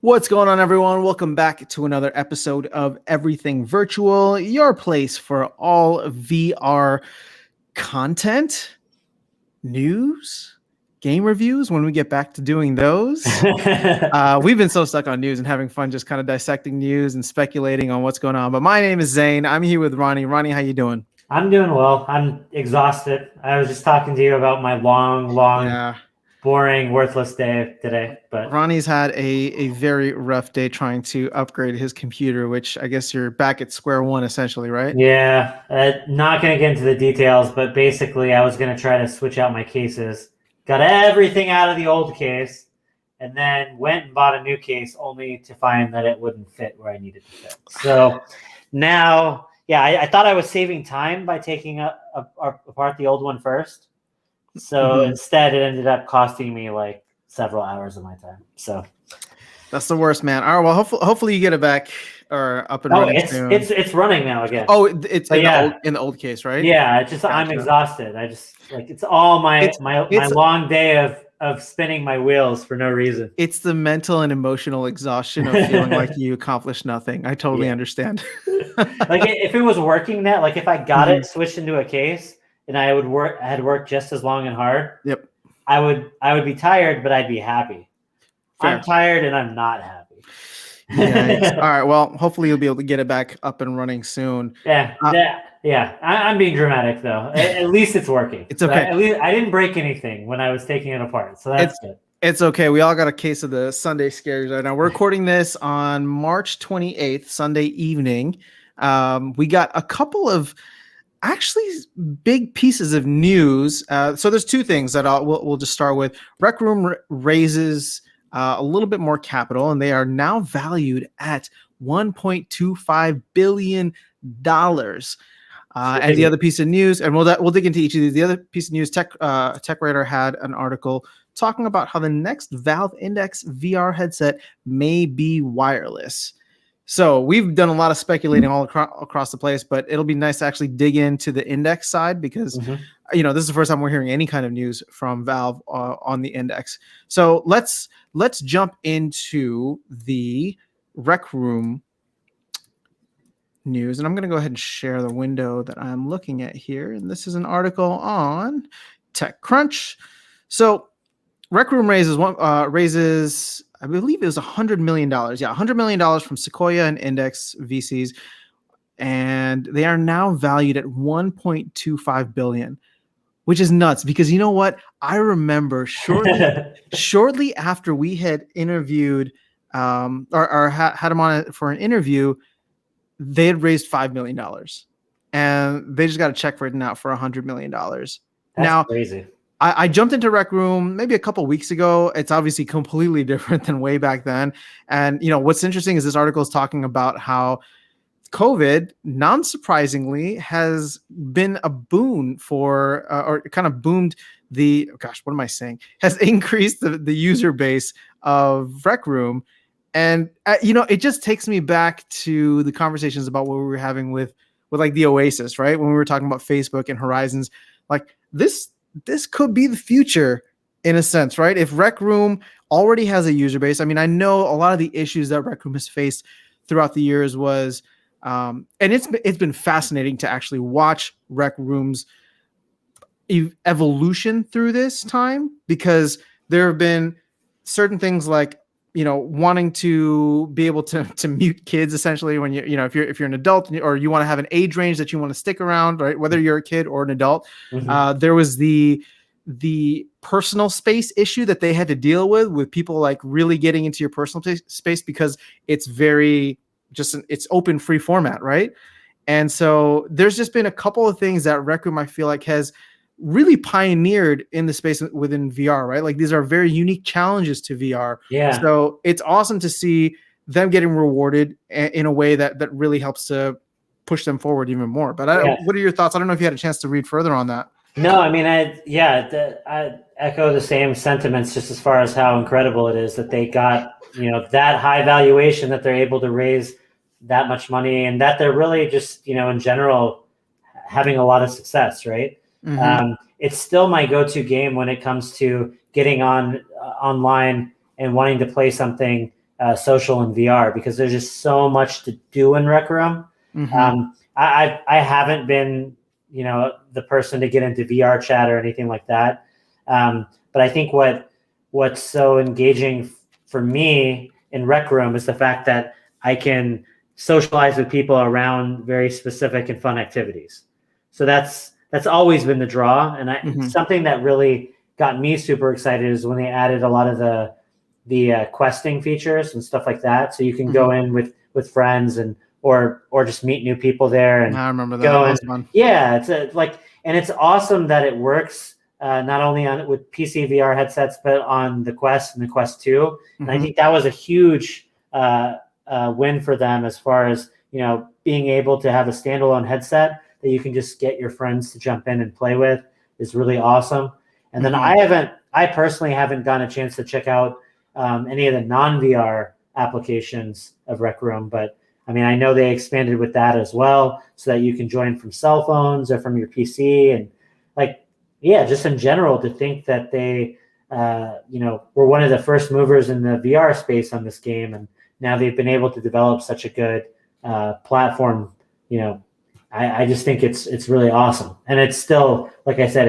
What's going on, everyone? Welcome back to another episode of Everything Virtual, your place for all VR content, news, game reviews when we get back to doing those. We've been so stuck on news and having fun just kind of dissecting news and speculating on what's going on. But my name is Zain. I'm here with Ronnie. Ronnie, how you doing? I'm doing well. I'm exhausted. I was just talking to you about my long, boring, worthless day today. But Ronnie's had a very rough day trying to upgrade his computer, which I guess you're back at square one, essentially, right? yeah, not going to get into the details, but basically I was going to try to switch out my cases. Got everything out of the old case, and then went and bought a new case only to find that it wouldn't fit where I needed to fit. So now, yeah, I thought I was saving time by taking apart the old one first. So instead, it ended up costing me like several hours of my time. So that's the worst, man. All right, well, hopefully you get it back or up and running soon. It's running now again. Oh, it's in the old case, right? Yeah, it's just I'm exhausted. I just it's all my long day of spinning my wheels for no reason. It's the mental and emotional exhaustion of feeling like you accomplished nothing. I totally understand. Like if it was working now, like if I got it switched into a case and I had worked just as long and hard. Yep. I would be tired, but I'd be happy. Fair. I'm tired and I'm not happy. Yeah. All right. Well, hopefully you'll be able to get it back up and running soon. Yeah. I'm being dramatic though. At least it's working. It's okay. At least I didn't break anything when I was taking it apart, so that's good. It's okay. We all got a case of the Sunday scares right now. We're recording this on March 28th, Sunday evening. We got a couple of actually big pieces of news. So there's two things that we'll just start with. Rec Room raises a little bit more capital, and they are now valued at $1.25 billion. And the other piece of news, and we'll dig into each of these. The other piece of news, TechRadar had an article talking about how the next Valve Index VR headset may be wireless. So we've done a lot of speculating all across the place, but it'll be nice to actually dig into the Index side because, this is the first time we're hearing any kind of news from Valve on the Index. So let's jump into the Rec Room news, and I'm going to go ahead and share the window that I'm looking at here. And this is an article on TechCrunch. So Rec Room raises, I believe it was $100 million. Yeah, $100 million from Sequoia and Index VCs. And they are now valued at $1.25 billion, which is nuts because you know what? I remember shortly after we had interviewed or had him on for an interview, they had raised $5 million. And they just got a check written out for $100 million. That's now, crazy. I jumped into Rec Room maybe a couple weeks ago. It's obviously completely different than way back then. And, what's interesting is this article is talking about how COVID, non-surprisingly, has been a boon for, or kind of boomed has increased the user base of Rec Room. And, it just takes me back to the conversations about what we were having with like the Oasis, right? When we were talking about Facebook and Horizons, like this could be the future in a sense, right? If Rec Room already has a user base, I mean, I know a lot of the issues that Rec Room has faced throughout the years was, and it's been fascinating to actually watch Rec Room's evolution through this time, because there have been certain things like, wanting to be able to mute kids essentially when if you're an adult or you want to have an age range that you want to stick around, right? Whether you're a kid or an adult. There was the personal space issue that they had to deal with people like really getting into your personal space because it's very it's open free format, right? And so there's just been a couple of things that Rec Room I feel like has really pioneered in the space within VR, right? Like these are very unique challenges to VR. Yeah. So it's awesome to see them getting rewarded in a way that really helps to push them forward even more. But what are your thoughts? I don't know if you had a chance to read further on that. No, I mean, I echo the same sentiments just as far as how incredible it is that they got, that high valuation, that they're able to raise that much money, and that they're really just, in general, having a lot of success, right? It's still my go-to game when it comes to getting online and wanting to play something social in VR, because there's just so much to do in Rec Room. Mm-hmm. I haven't been, the person to get into VR chat or anything like that. But I think what's so engaging for me in Rec Room is the fact that I can socialize with people around very specific and fun activities. So that's always been the draw, and Mm-hmm. something that really got me super excited is when they added a lot of the questing features and stuff like that. So you can go in with friends and or just meet new people there and I remember that. go That and was fun. yeah, and it's awesome that it works not only with PC VR headsets but on the Quest and the Quest 2. And I think that was a huge win for them as far as being able to have a standalone headset that you can just get your friends to jump in and play with is really awesome. And then I personally haven't gotten a chance to check out any of the non-VR applications of Rec Room, but I mean, I know they expanded with that as well, so that you can join from cell phones or from your PC, and just in general, to think that they, were one of the first movers in the VR space on this game, and now they've been able to develop such a good platform. I just think it's really awesome, and it's still, like I said,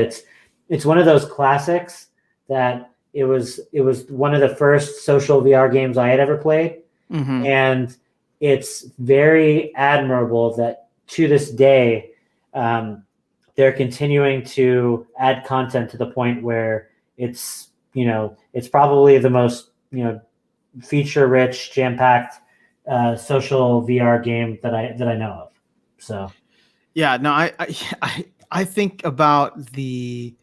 it's one of those classics that it was one of the first social VR games I had ever played, and it's very admirable that to this day they're continuing to add content to the point where it's probably the most feature rich, jam packed social VR game that I know of. So yeah, no, I think about the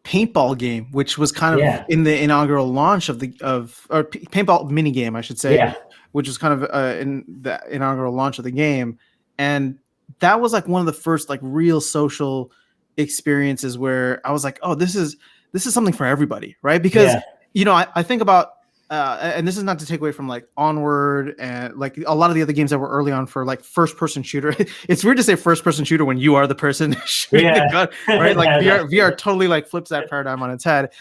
paintball game, which was kind of in the inaugural launch of paintball mini game, I should say, which was kind of in the inaugural launch of the game, and that was like one of the first like real social experiences where I was like, oh, this is something for everybody, right? Because I think about and this is not to take away from like Onward and like a lot of the other games that were early on for like first person shooter. It's weird to say first person shooter when you are the person shooting the gun, right? Like VR totally like flips that paradigm on its head.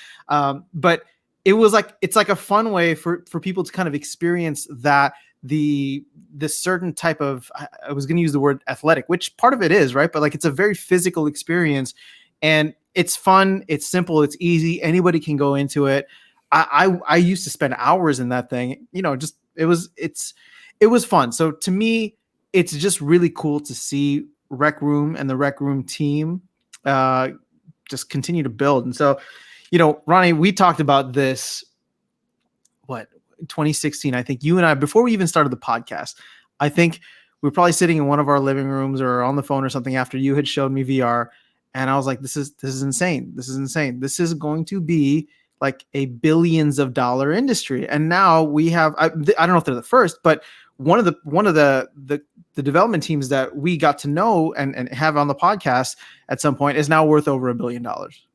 But it was like, it's like a fun way for people to kind of experience that this certain type of, I was going to use the word athletic, which part of it is, right? But like, it's a very physical experience, and it's fun. It's simple. It's easy. Anybody can go into it. I used to spend hours in that thing, just, it was fun. So to me, it's just really cool to see Rec Room and the Rec Room team just continue to build. And so, Ronnie, we talked about this, 2016, I think you and I, before we even started the podcast, I think we were probably sitting in one of our living rooms or on the phone or something after you had showed me VR. And I was like, this is insane. This is insane. This is going to be like a billions of dollar industry. And now we have, I don't know if they're the first, but one of the development teams that we got to know and have on the podcast at some point is now worth over $1 billion.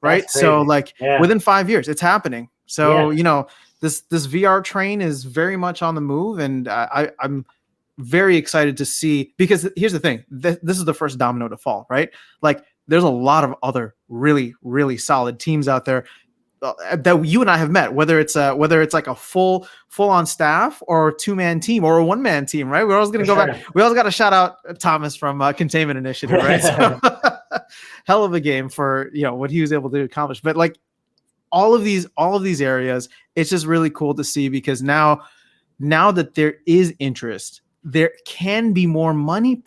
Right. So like within 5 years, it's happening. So, this VR train is very much on the move. And I'm very excited to see, because here's the thing, this is the first domino to fall, right? Like there's a lot of other really, really solid teams out there that you and I have met, whether it's like a full on staff or a 2-man team or a 1-man team, right? We're always going to go back. We always got to shout out Thomas from Containment Initiative, right? So, hell of a game for, what he was able to accomplish. But like all of these areas, it's just really cool to see, because now that there is interest, there can be more money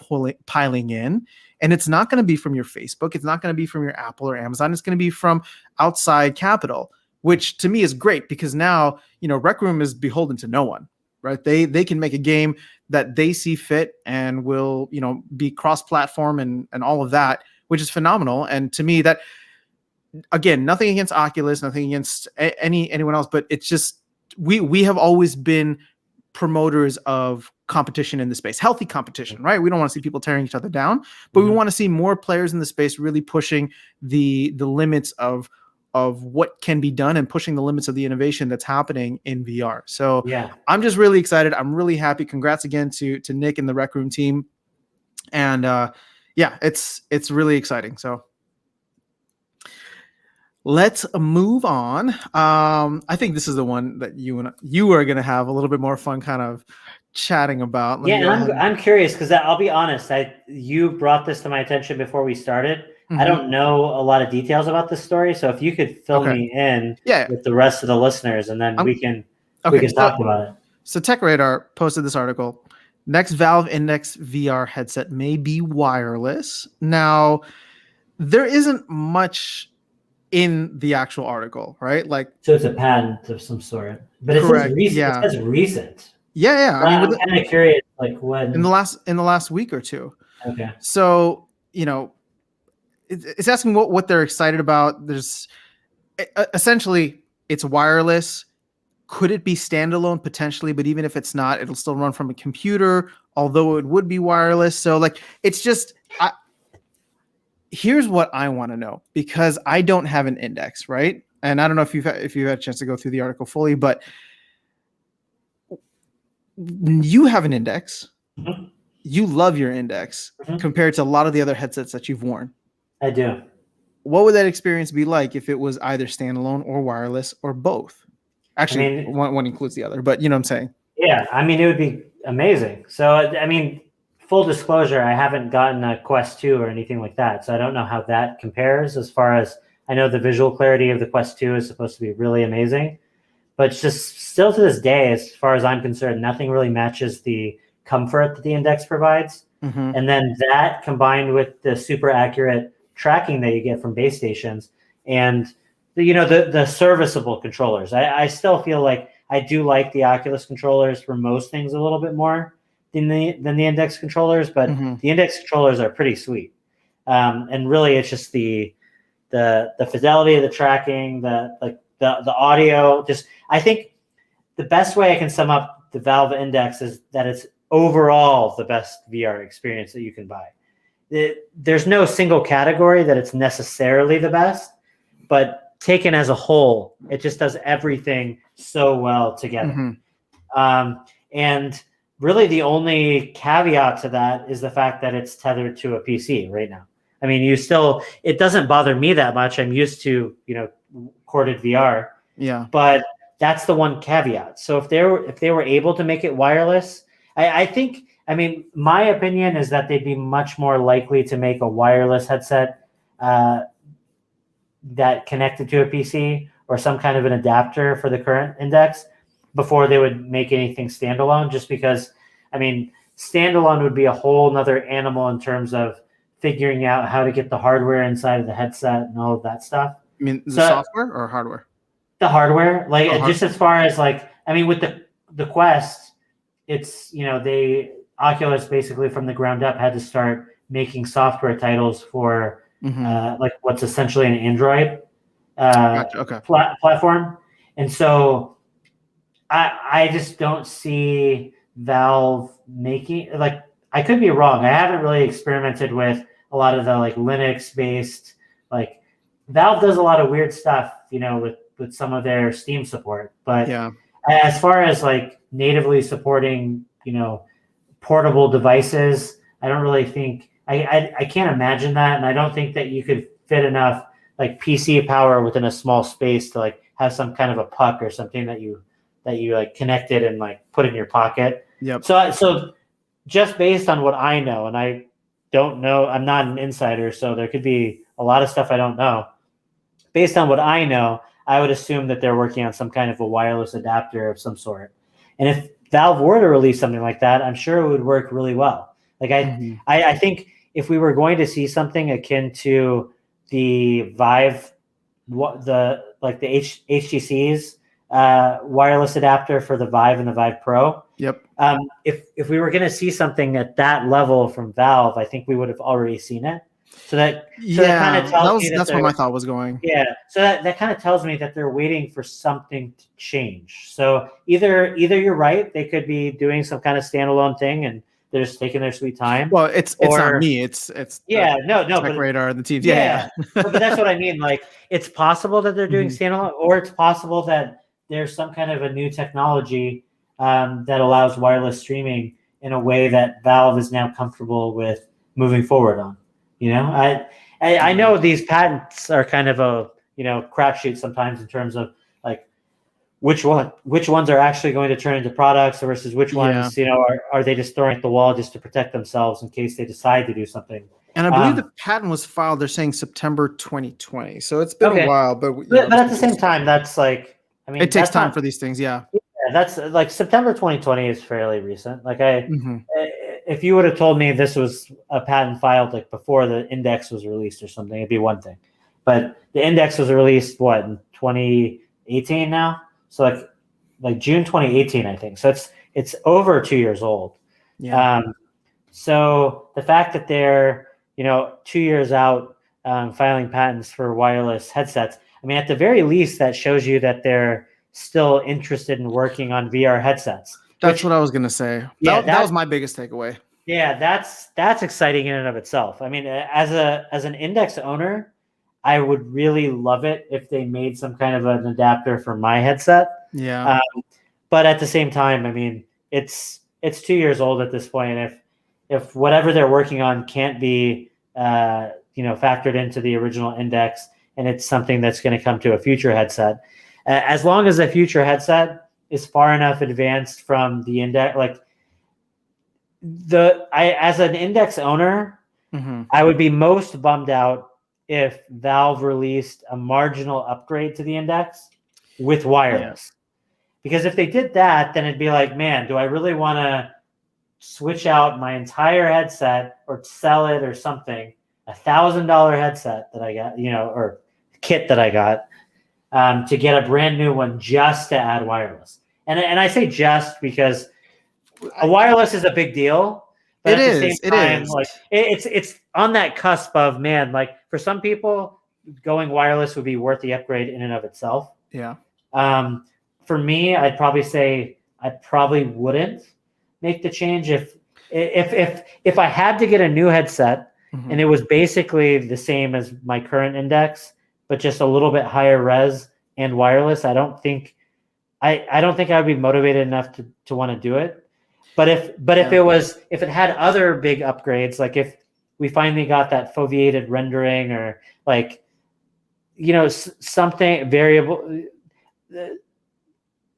piling in. And it's not going to be from your Facebook. It's not going to be from your Apple or Amazon. It's going to be from outside capital, which to me is great, because now, Rec Room is beholden to no one, right? They can make a game that they see fit and will, be cross-platform and all of that, which is phenomenal. And to me, that, again, nothing against Oculus, nothing against anyone else, but it's just, we have always been promoters of competition in the space, healthy competition, right? We don't want to see people tearing each other down, but we want to see more players in the space really pushing the limits of what can be done and pushing the limits of the innovation that's happening in VR. So I'm just really excited. I'm really happy. Congrats again to Nick and the Rec Room team. And it's really exciting. So Let's move on. I think this is the one that you are going to have a little bit more fun kind of chatting about. Let Yeah, me and go ahead. I'm curious because I'll be honest. You brought this to my attention before we started. I Mhm. don't know a lot of details about this story, so if you could fill Okay. me in Yeah. with the rest of the listeners, and then I'm, we okay. can talk about it. So Tech Radar posted this article. Next Valve Index VR headset may be wireless. Now, there isn't much in the actual article, right? Like, So it's a patent of some sort, but it says correct. recent. It Yeah. says recent. Yeah. I So mean, I'm kind of curious, like in the when. last week or two. Okay. So, it's asking what they're excited about. There's essentially it's wireless. Could it be standalone potentially? But even if it's not, it'll still run from a computer, although it would be wireless. So like it's just here's what I want to know, because I don't have an index, right? And I don't know if you've had a chance to go through the article fully, but you have an index. Mm-hmm. You love your index Mm-hmm. compared to a lot of the other headsets that you've worn. I do. What would that experience be like if it was either standalone or wireless or both? I Actually, mean, one includes the other, but you know what I'm saying? yeah. I mean, it would be amazing. So I mean, full disclosure, I haven't gotten a Quest 2 or anything like that, so I don't know how that compares. As far as I know, the visual clarity of the Quest 2 is supposed to be really amazing. But just still to this day, as far as I'm concerned, nothing really matches the comfort that the index provides. Mm-hmm. And then that combined with the super accurate tracking that you get from base stations and the serviceable controllers. I still feel like I do like the Oculus controllers for most things a little bit more than the index controllers, but Mm-hmm. the index controllers are pretty sweet. And really, it's just the fidelity of the tracking, the audio. Just I think the best way I can sum up the Valve Index is that it's overall the best VR experience that you can buy. There's no single category that it's necessarily the best, but taken as a whole, it just does everything so well together. Mm-hmm. And really, the only caveat to that is the fact that it's tethered to a PC right now. I mean, it doesn't bother me that much. I'm used to, corded VR. Yeah. But that's the one caveat. So if they were able to make it wireless, I think, I mean, my opinion is that they'd be much more likely to make a wireless headset that connected to a PC or some kind of an adapter for the current index before they would make anything standalone, just because, I mean, standalone would be a whole nother animal in terms of figuring out how to get the hardware inside of the headset and all of that stuff. I mean, the software or hardware? The hardware, just as far as I mean, with the Quest, it's Oculus basically from the ground up had to start making software titles for what's essentially an Android platform, and so I just don't see Valve making I could be wrong. I haven't really experimented with a lot of the Linux based Valve does a lot of weird stuff, with some of their Steam support. But as far as natively supporting, portable devices, I don't really think I can't imagine that, and I don't think that you could fit enough PC power within a small space to have some kind of a puck or something that you connected and put in your pocket. Yep. So just based on what I know, and I don't know, I'm not an insider, so there could be a lot of stuff I don't know. Based on what I know, I would assume that they're working on some kind of a wireless adapter of some sort. And if Valve were to release something like that, I'm sure it would work really well. I think if we were going to see something akin to the Vive, the HTC's wireless adapter for the Vive and the Vive Pro. Yep. If we were going to see something at that level from Valve, I think we would have already seen it. So that kind of tells me that's where my thought was going. Yeah. So that kind of tells me that they're waiting for something to change. So either you're right, they could be doing some kind of standalone thing and they're just taking their sweet time. Well, it's not me. It's Tech Radar and the teams. But that's what I mean. It's possible that they're doing standalone, or it's possible that there's some kind of a new technology that allows wireless streaming in a way that Valve is now comfortable with moving forward on. I know these patents are kind of crapshoot sometimes in terms of like which ones are actually going to turn into products versus which ones, are they just throwing at the wall just to protect themselves in case they decide to do something. And I believe the patent was filed, they're saying September 2020. So it's been a Okay. while, but But at the same time, that's like, I mean, it takes that's time not, for these things. Yeah. that's like September 2020 is fairly recent. Like Mhm. if you would have told me this was a patent filed like before the index was released or something, it'd be one thing. But the index was released what, in 2018 now? So like June 2018, I think. So it's over 2 years old. Yeah. So the fact that they're 2 years out filing patents for wireless headsets, I mean, at the very least, that shows you that they're still interested in working on VR headsets. That's what I was gonna say. That was my biggest takeaway. Yeah, that's exciting in and of itself. I mean, as an index owner, I would really love it if they made some kind of an adapter for my headset. Yeah. But at the same time, I mean, it's 2 years old at this point. If whatever they're working on can't be factored into the original index, and it's something that's going to come to a future headset, as long as the future headset is far enough advanced from the index, like as an index owner, I would be most bummed out if Valve released a marginal upgrade to the index with wireless. Because if they did that, then it'd be like, man, do I really want to switch out my entire headset or sell it or something, $1,000 headset that I got, or kit that I got, to get a brand new one just to add wireless. And I say just because a wireless is a big deal, but at the same time, like it's on that cusp of, man, like for some people, going wireless would be worth the upgrade in and of itself. Yeah. For me, I'd probably say I probably wouldn't make the change if I had to get a new headset and it was basically the same as my current index, but just a little bit higher res and wireless. I don't think I would be motivated enough to want to do it. But if it had other big upgrades, like if we finally got that foveated rendering or like something variable,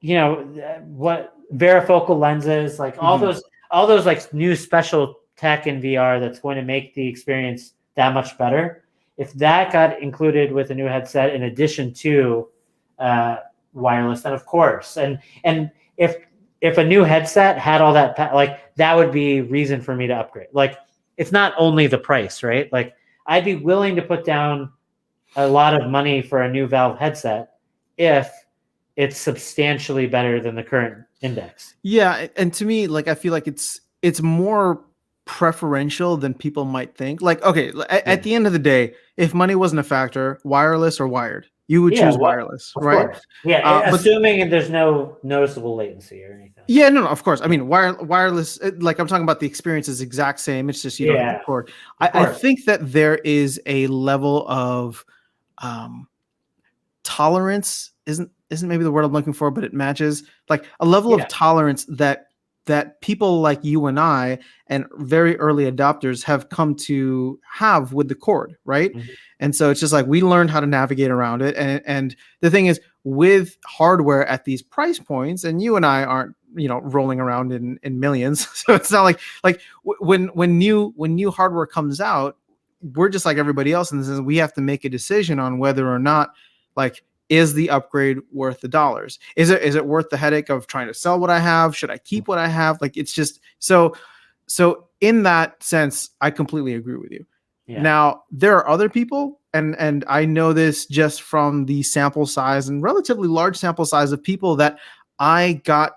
what varifocal lenses, like all those like new special tech in VR that's going to make the experience that much better. If that got included with a new headset in addition to wireless, then of course, and if a new headset had all that, like that would be reason for me to upgrade. Like it's not only the price, right? Like I'd be willing to put down a lot of money for a new Valve headset if it's substantially better than the current index. Yeah, and to me, like I feel like it's more preferential than people might think. Like, okay, at the end of the day, if money wasn't a factor, wireless or wired, you would choose wireless, right? Course. Yeah, assuming there's no noticeable latency or anything. Yeah, no, of course. I mean, wireless, like I'm talking about the experience is exact same. It's just you don't have the cord. I think that there is a level of tolerance isn't maybe the word I'm looking for, but it matches, like a level of tolerance that people like you and I and very early adopters have come to have with the cord, right? And so it's just like we learned how to navigate around it. And the thing is, with hardware at these price points, and you and I aren't rolling around in millions, so it's not like when new hardware comes out, we're just like everybody else in this. We have to make a decision on whether or not, like, is the upgrade worth the dollars? Is it worth the headache of trying to sell what I have? Should I keep what I have? Like, it's just so in that sense, I completely agree with you. Yeah. Now, there are other people, and I know this just from the sample size and relatively large sample size of people that I got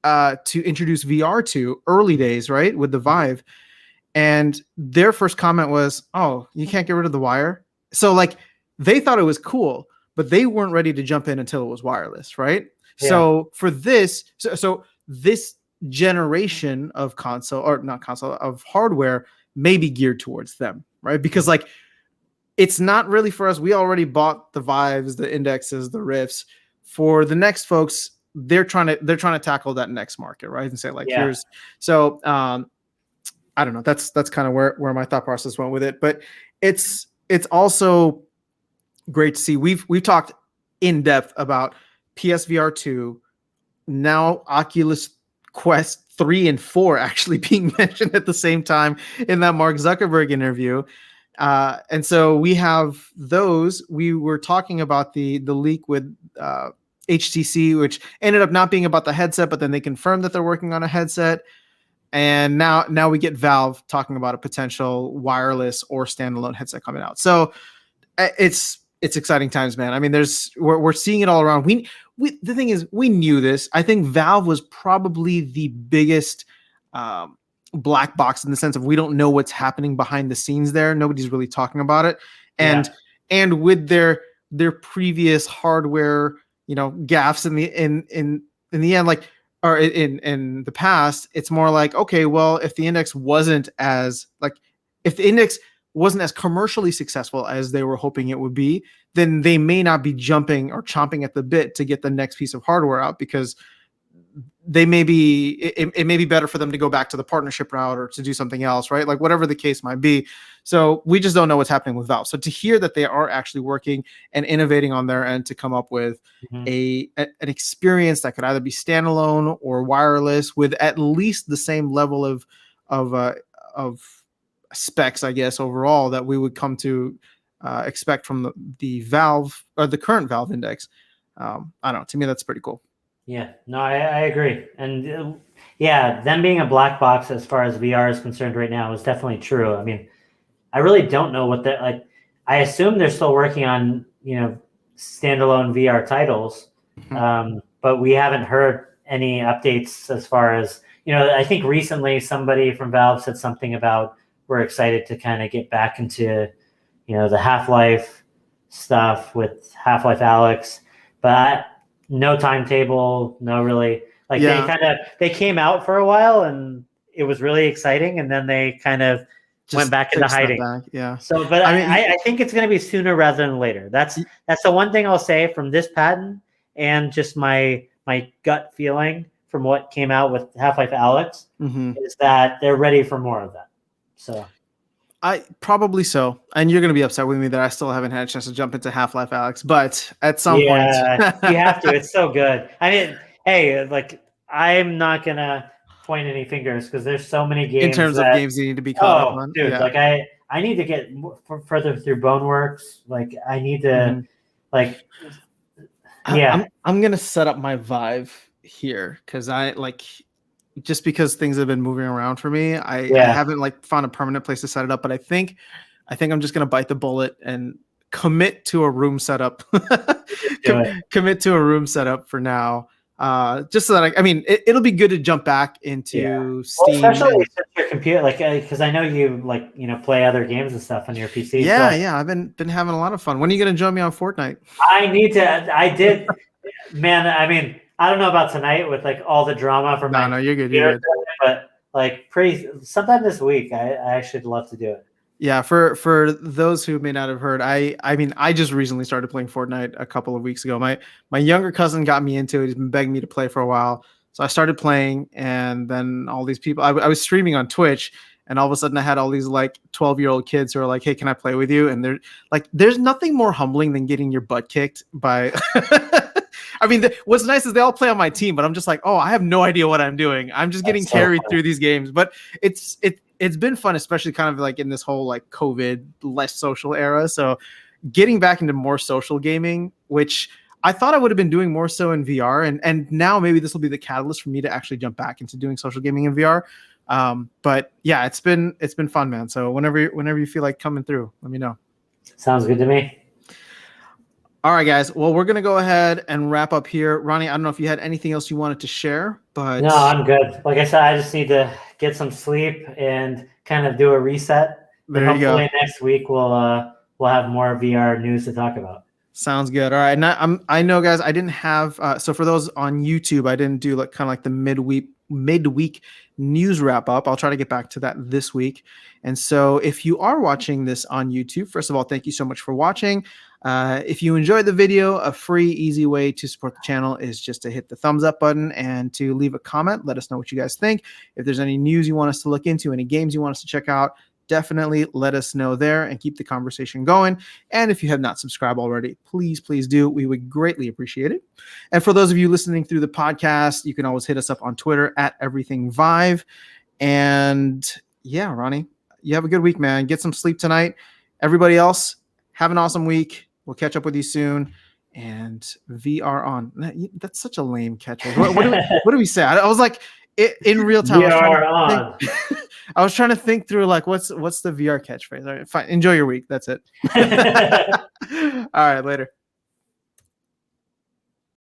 to introduce VR to early days, right, with the Vive. And their first comment was, "Oh, you can't get rid of the wire." So like they thought it was cool, but they weren't ready to jump in until it was wireless, right? Yeah. So for this, so this generation of of hardware may be geared towards them, right? Because like it's not really for us. We already bought the Vives, the Indexes, the Rifts. For the next folks, they're trying to tackle that next market, right? And say like, here's so I don't know. That's kind of where my thought process went with it. But it's also, Great to see. We've talked in depth about PSVR 2, now Oculus Quest 3 and 4 actually being mentioned at the same time in that Mark Zuckerberg interview. And so we have those. We were talking about the leak with HTC, which ended up not being about the headset, but then they confirmed that they're working on a headset. And now we get Valve talking about a potential wireless or standalone headset coming out. So it's exciting times, man. I mean, we're seeing it all around. The thing is, we knew this. I think Valve was probably the biggest black box in the sense of we don't know what's happening behind the scenes there. Nobody's really talking about it. And with their previous hardware, gaffes in the end, like, or in the past, it's more like, okay, well, if the index wasn't as commercially successful as they were hoping it would be, then they may not be jumping or chomping at the bit to get the next piece of hardware out, because it may be better for them to go back to the partnership route or to do something else, right? Like whatever the case might be. So we just don't know what's happening with Valve. So to hear that they are actually working and innovating on their end to come up with an experience that could either be standalone or wireless with at least the same level of specs, I guess, overall that we would come to expect from the Valve or the current Valve Index. I don't know. To me, that's pretty cool. Yeah, no, I agree. And them being a black box as far as VR is concerned right now is definitely true. I mean, I really don't know what they're like. I assume they're still working on, standalone VR titles, but we haven't heard any updates as far as, I think recently somebody from Valve said something about we're excited to kind of get back into, the Half-Life stuff with Half-Life Alyx, but no timetable, no really. Like they came out for a while and it was really exciting, and then they kind of went back into hiding. Yeah. So, but I think it's going to be sooner rather than later. That's the one thing I'll say from this patent and just my gut feeling from what came out with Half-Life Alyx is that they're ready for more of that. So. I probably so, and you're going to be upset with me that I still haven't had a chance to jump into Half-Life Alyx, but at some point, you have to. It's so good. I mean, hey, like I'm not gonna point any fingers because there's so many games in terms of games you need to be caught up on. Dude, like I need to get further through Boneworks. Like I need to, I'm gonna set up my Vive here because just because things have been moving around for me, I haven't found a permanent place to set it up. But I think I'm just gonna bite the bullet and commit to a room setup. Commit to a room setup for now. Just so that it'll be good to jump back into Steam. Well, especially since your computer, because I know you play other games and stuff on your PC. Yeah, I've been having a lot of fun. When are you gonna join me on Fortnite? I did, man. I mean, I don't know about tonight with all the drama from No, you're good. You're good. But sometime this week, I actually love to do it. Yeah, for those who may not have heard, I just recently started playing Fortnite a couple of weeks ago. My younger cousin got me into it. He's been begging me to play for a while. So I started playing, and then all these people, I was streaming on Twitch, and all of a sudden I had all these 12-year-old kids who are like, "Hey, can I play with you?" And they're like, there's nothing more humbling than getting your butt kicked by I mean, what's nice is they all play on my team, but I'm just like, oh, I have no idea what I'm doing. I'm just getting carried through these games. But it's been fun, especially kind of in this whole COVID less social era. So getting back into more social gaming, which I thought I would have been doing more so in VR, and now maybe this will be the catalyst for me to actually jump back into doing social gaming in VR. But yeah, it's been fun, man. So whenever you feel like coming through, let me know. Sounds good to me. All right, guys. Well, we're going to go ahead and wrap up here. Ronnie, I don't know if you had anything else you wanted to share, but... No, I'm good. Like I said, I just need to get some sleep and kind of do a reset. There you go. Hopefully next week we'll have more VR news to talk about. Sounds good. All right. And I know, guys, I didn't have... so for those on YouTube, I didn't do the midweek news wrap up. I'll try to get back to that this week. And so if you are watching this on YouTube, first of all, thank you so much for watching. If you enjoyed the video, a free, easy way to support the channel is just to hit the thumbs up button and to leave a comment. Let us know what you guys think. If there's any news you want us to look into, any games you want us to check out, definitely let us know there and keep the conversation going. And if you have not subscribed already, please do. We would greatly appreciate it. And for those of you listening through the podcast, you can always hit us up on Twitter at everythingvive. And yeah, Ronnie, you have a good week, man. Get some sleep tonight. Everybody else, have an awesome week. We'll catch up with you soon. And VR on. That's such a lame catchphrase. What do we say? I was like, in real time. I was trying to think through like what's the VR catchphrase. All right, fine. Enjoy your week. That's it. All right, later.